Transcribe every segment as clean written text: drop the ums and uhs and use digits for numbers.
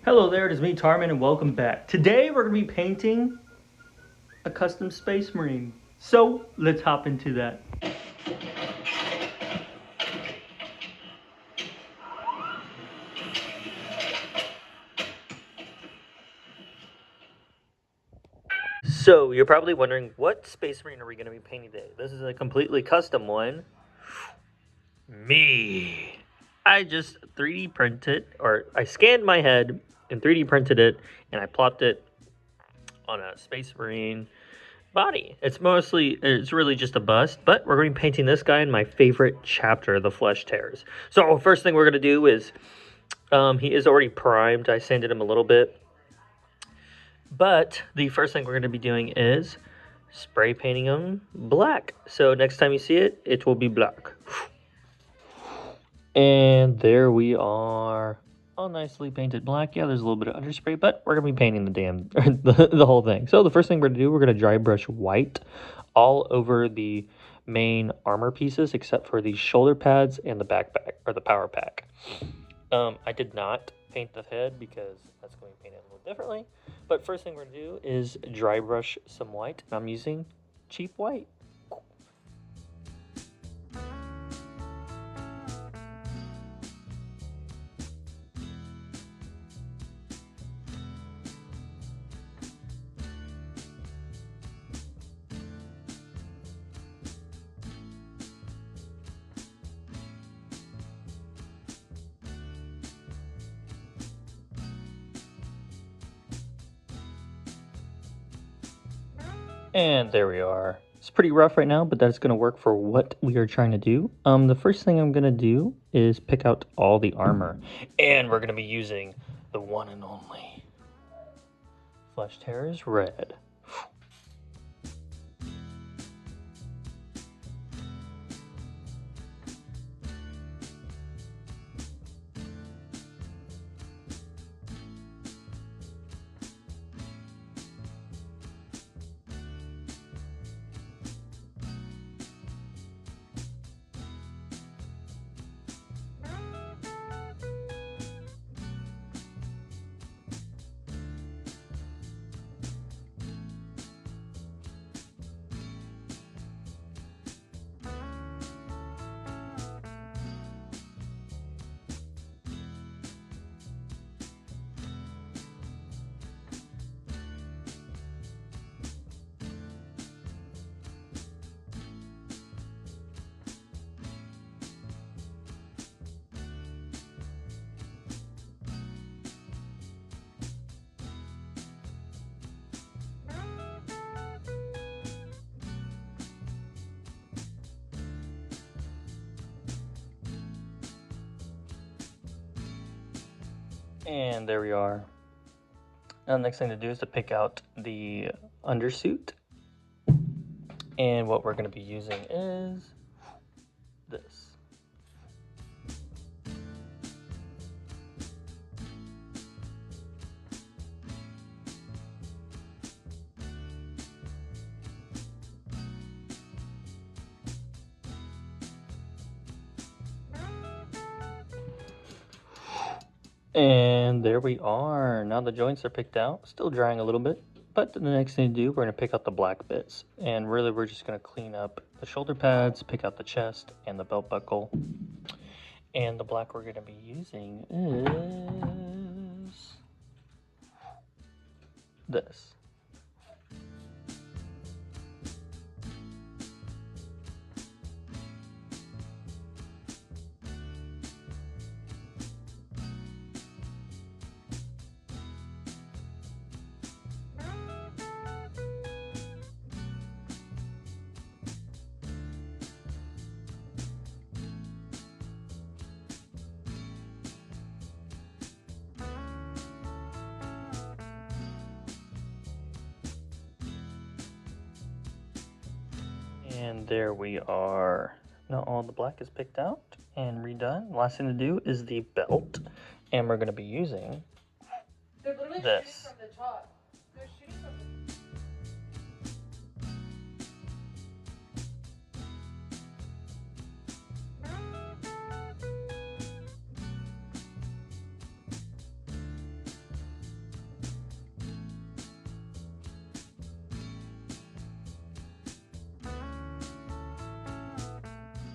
Hello there, it is me, Tarman, and welcome back. Today we're going to be painting a custom Space Marine. So, let's hop into that. So, you're probably wondering, what Space Marine are we going to be painting today? This is a completely custom one. Me. I just 3D printed, or I scanned my head and 3D printed it, and I plopped it on a Space Marine body. It's really just a bust, but we're going to be painting this guy in my favorite chapter, the Flesh Tears. So first thing we're going to do is, he is already primed. I sanded him a little bit. But the first thing we're going to be doing is spray painting him black. So next time you see it, it will be black. And there we are. All nicely painted black. Yeah, there's a little bit of underspray, but we're going to be painting the whole thing. So the first thing we're going to do, we're going to dry brush white all over the main armor pieces, except for the shoulder pads and the backpack, or the power pack. I did not paint the head because that's going to be painted a little differently. But first thing we're going to do is dry brush some white. And I'm using cheap white. And there we are. It's pretty rough right now, but that's going to work for what we are trying to do. The first thing I'm going to do is pick out all the armor. And we're going to be using the one and only Flesh Tears Red. And there we are. Now the next thing to do is to pick out the undersuit. And what we're going to be using is this. And there we are. Now the joints are picked out, still drying a little bit. But the next thing to do, we're going to pick out the black bits. And really, we're just going to clean up the shoulder pads, pick out the chest and the belt buckle. And the black we're going to be using is this. And there we are. Now all the black is picked out and redone. Last thing to do is the belt. And we're going to be using this.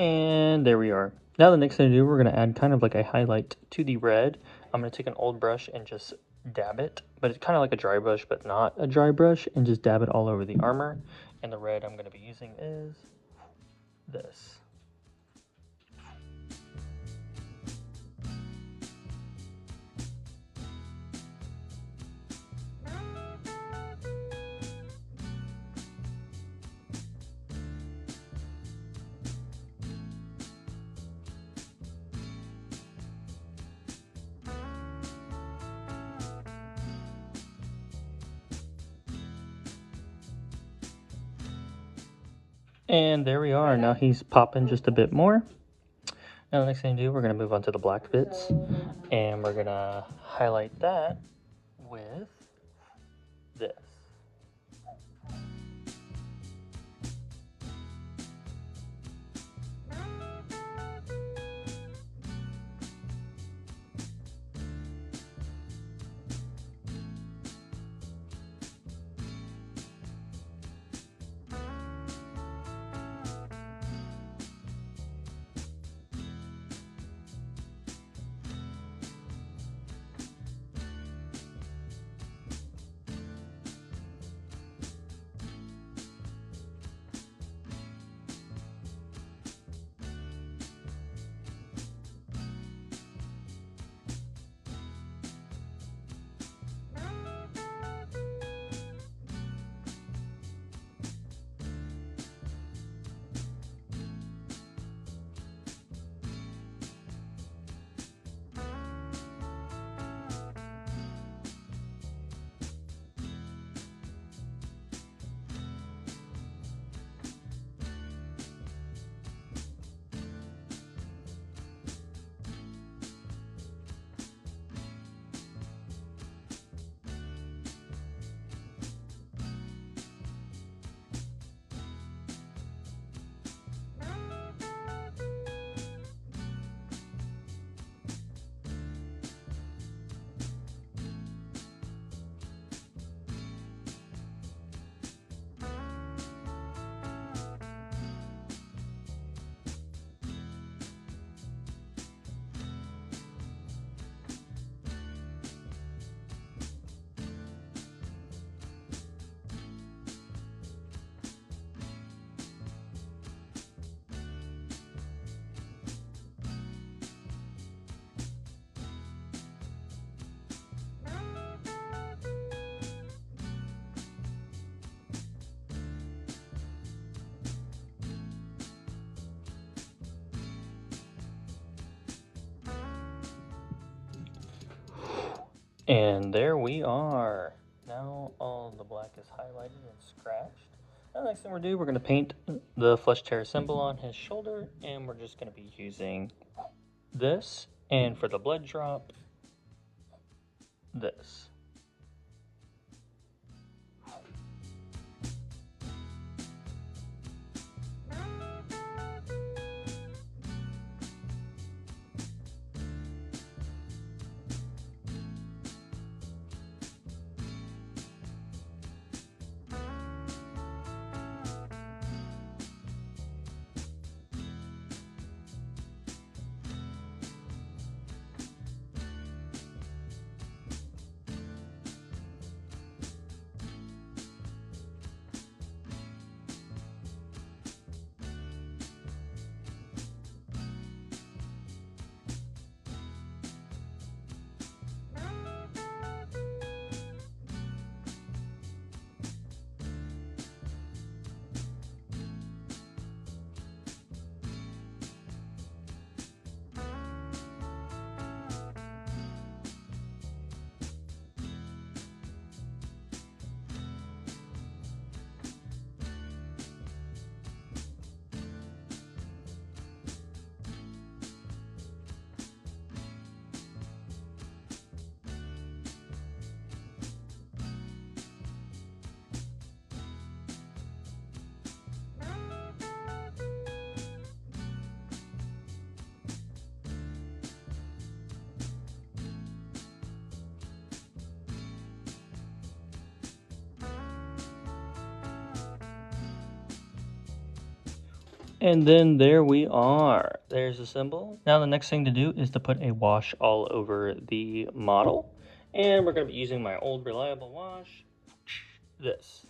And there we are. Now the next thing to do, we're going to add kind of like a highlight to the red. I'm going to take an old brush and just dab it, but it's kind of like a dry brush, but not a dry brush, and just dab it all over the armor. And the red I'm going to be using is this. And there we are. Now he's popping just a bit more. Now the next thing to do, we're going to move on to the black bits, and we're going to highlight that with this. And there we are. Now all the black is highlighted and scratched. Now the next thing we're going to do, we're going to paint the flesh tear symbol on his shoulder, and we're just going to be using this, and for the blood drop, this. And then there we are. There's the symbol. Now the next thing to do is to put a wash all over the model. And we're going to be using my old reliable wash, this.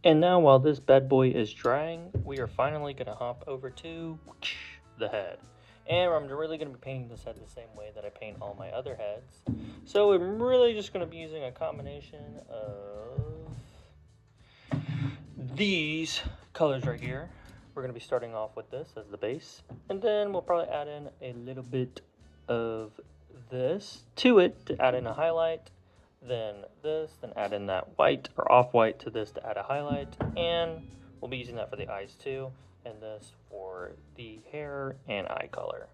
And now while this bad boy is drying, we are finally going to hop over to the head. And I'm really going to be painting this head the same way that I paint all my other heads. So I'm really just going to be using a combination of these colors right here. We're going to be starting off with this as the base. And then we'll probably add in a little bit of this to it to add in a highlight. Then this, then add in that white or off-white to this to add a highlight, and we'll be using that for the eyes too, and this for the hair and eye color.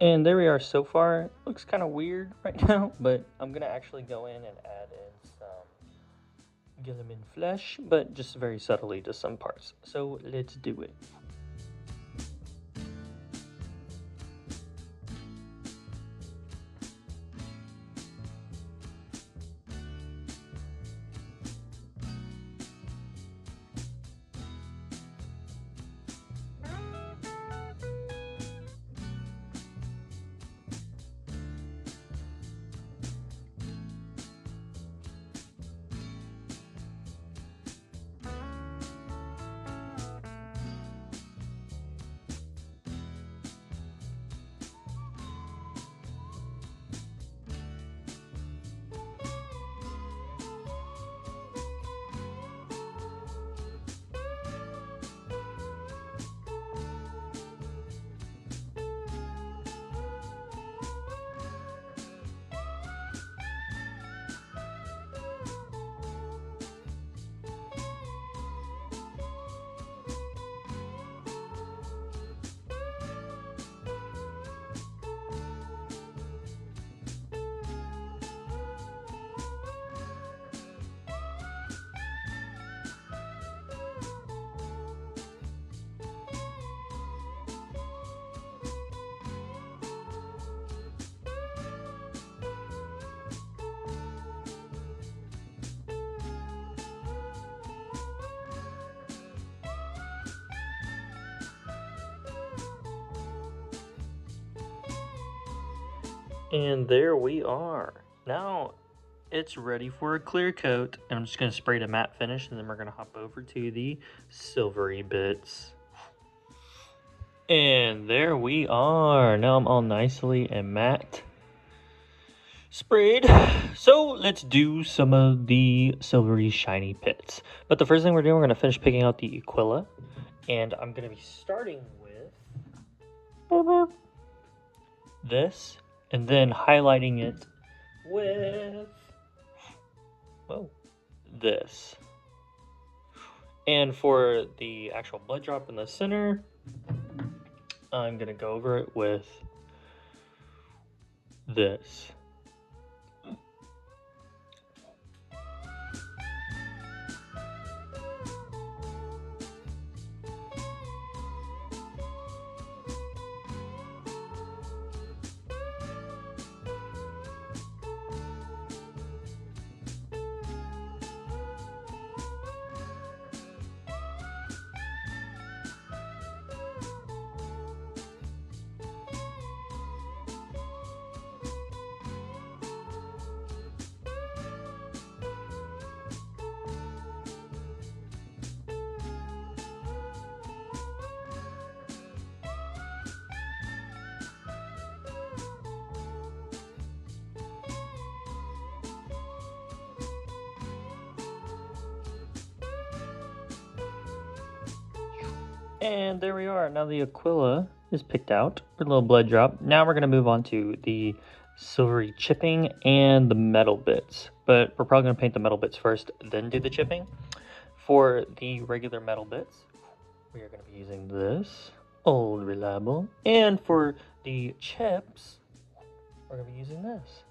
And there we are so far. Looks kind of weird right now, but I'm going to actually go in and add in some Gilliman flesh, but just very subtly to some parts. So let's do it. And there we are. Now it's ready for a clear coat. And I'm just going to spray to matte finish, and then we're going to hop over to the silvery bits. And there we are. Now I'm all nicely and matte sprayed. So let's do some of the silvery shiny pits. But the first thing we're doing, we're going to finish picking out the Aquila. And I'm going to be starting with this, and then highlighting it with this. And for the actual blood drop in the center, I'm going to go over it with this. And there we are. Now the Aquila is picked out for a little blood drop. Now we're going to move on to the silvery chipping and the metal bits. But we're probably going to paint the metal bits first, then do the chipping. For the regular metal bits, we are going to be using this, old reliable. And for the chips, we're going to be using this.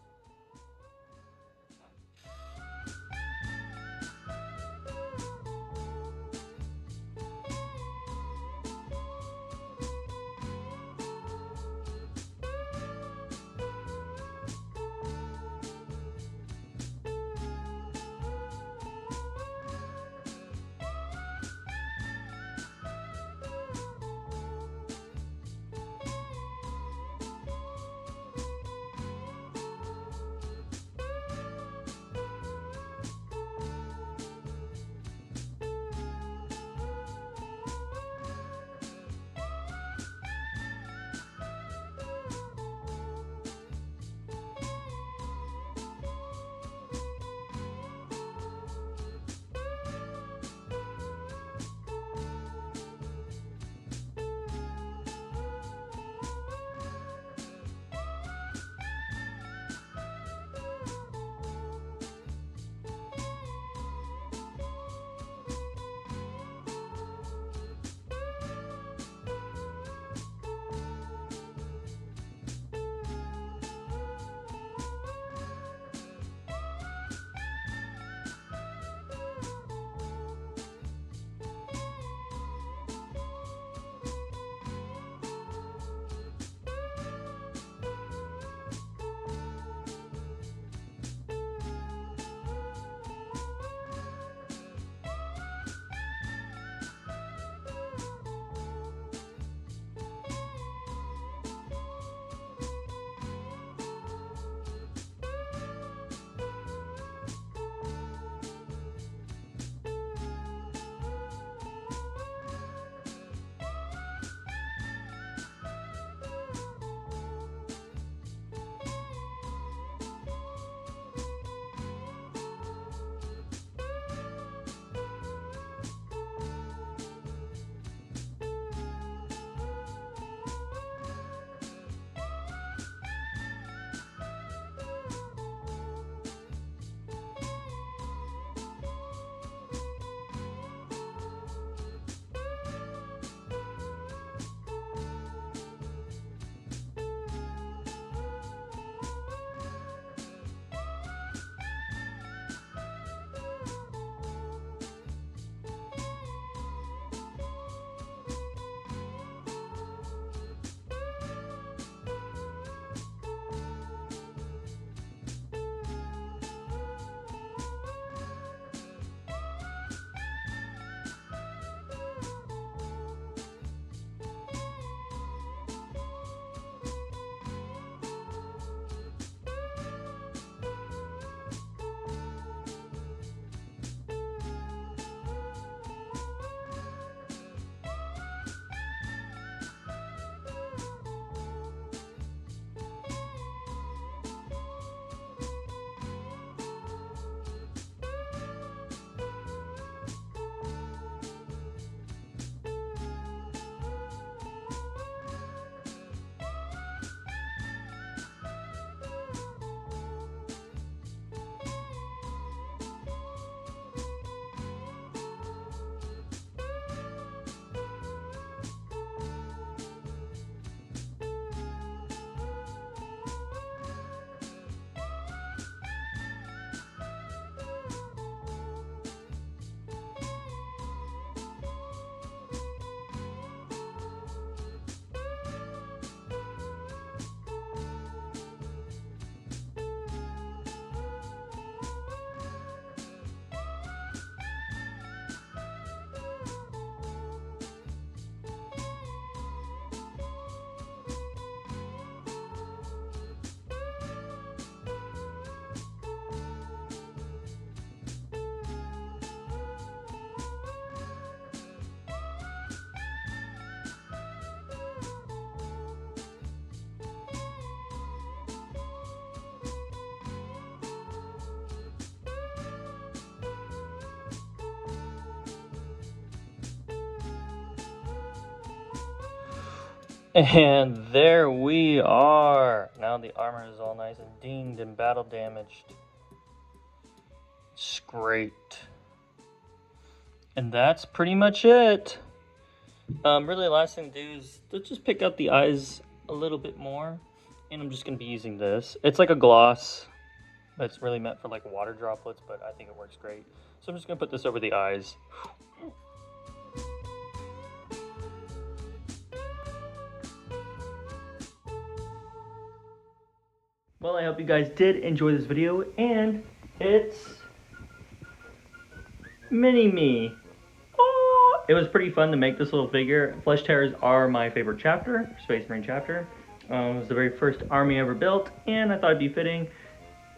And there we are. Now the armor is all nice and dinged and battle damaged. It's great. And that's pretty much it. Really the last thing to do is to just pick out the eyes a little bit more. And I'm just going to be using this. It's like a gloss. It's really meant for like water droplets, but I think it works great. So I'm just going to put this over the eyes. Well, I hope you guys did enjoy this video, and it's Mini-Me. Oh, it was pretty fun to make this little figure. Flesh Tearers are my favorite chapter, Space Marine chapter. It was the very first army I ever built, and I thought it'd be fitting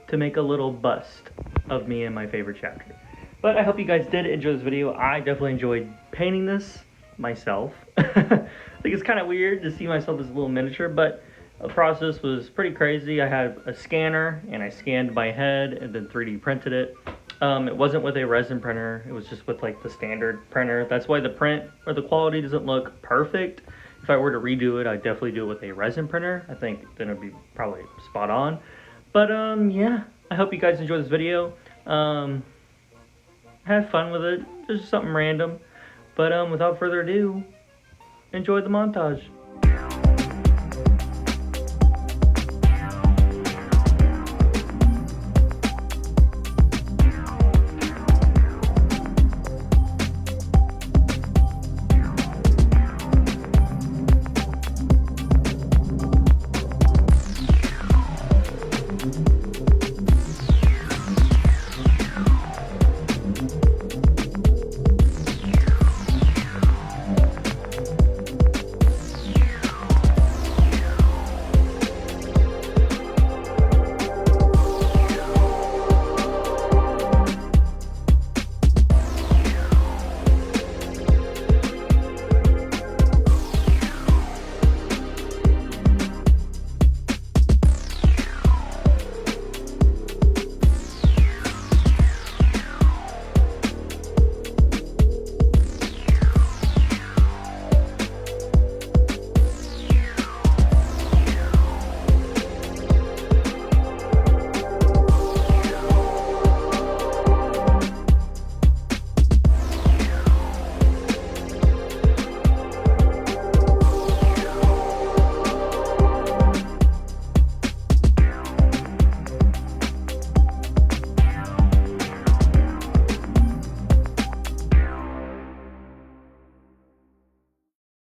to make a little bust of me and my favorite chapter. But I hope you guys did enjoy this video. I definitely enjoyed painting this myself. I think it's kind of weird to see myself as a little miniature, but the process was pretty crazy. I had a scanner and I scanned my head and then 3D printed it. It wasn't with a resin printer, it was just with like the standard printer. That's why the print or the quality doesn't look perfect. If I were to redo it, I'd definitely do it with a resin printer. I think then it'd be probably spot on. But yeah, I hope you guys enjoyed this video. Had fun with it, just something random. But without further ado, enjoy the montage.